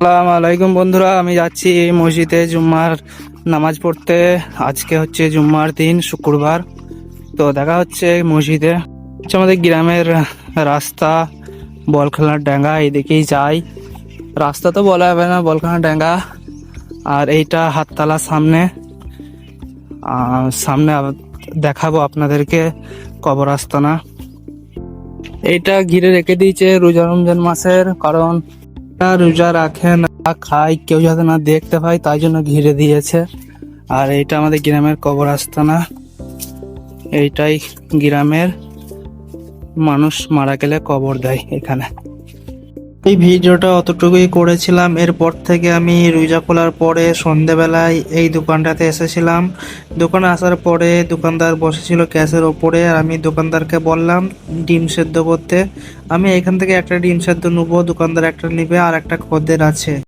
আসসালামু আলাইকুম বন্ধুরা, আমি যাচ্ছি এই মসজিদে জুম্মার নামাজ পড়তে। আজকে হচ্ছে জুম্মার দিন, শুক্রবার। তো দেখা হচ্ছে এই মসজিদে। আমাদের গ্রামের রাস্তা বলখানার ডাঙ্গা, এইদিকেই যাই। রাস্তা তো বলা যাবে না, বলখানার ডাঙ্গা। আর এইটা হাততলা সামনে। সামনে দেখাবো আপনাদেরকে কবর আস্তানা। এইটা ঘিরে রেখে দিয়েছে রোজা রমজান মাসের, কারণ রোজা রাখে না, খায় কেউ যাতে না দেখতে পায়, তাই জন্য ঘিরে দিয়েছে। আর এইটা আমাদের গ্রামের কবর আস্তানা। এইটাই গ্রামের মানুষ মারা গেলে কবর দেয় এখানে। এই ভিডিওটা অতটুকুই করেছিলাম। এরপর থেকে আমি রোজা খোলার পরে সন্ধেবেলায় এই দোকানটাতে এসেছিলাম। দোকানে আসার পরে দোকানদার বসেছিল গ্যাসের ওপরে, আর আমি দোকানদারকে বললাম ডিম সেদ্ধ করতে। আমি এখান থেকে একটা ডিম সেদ্ধ নেবো, দোকানদার একটা নেবে, আর একটা খদ্দের আছে।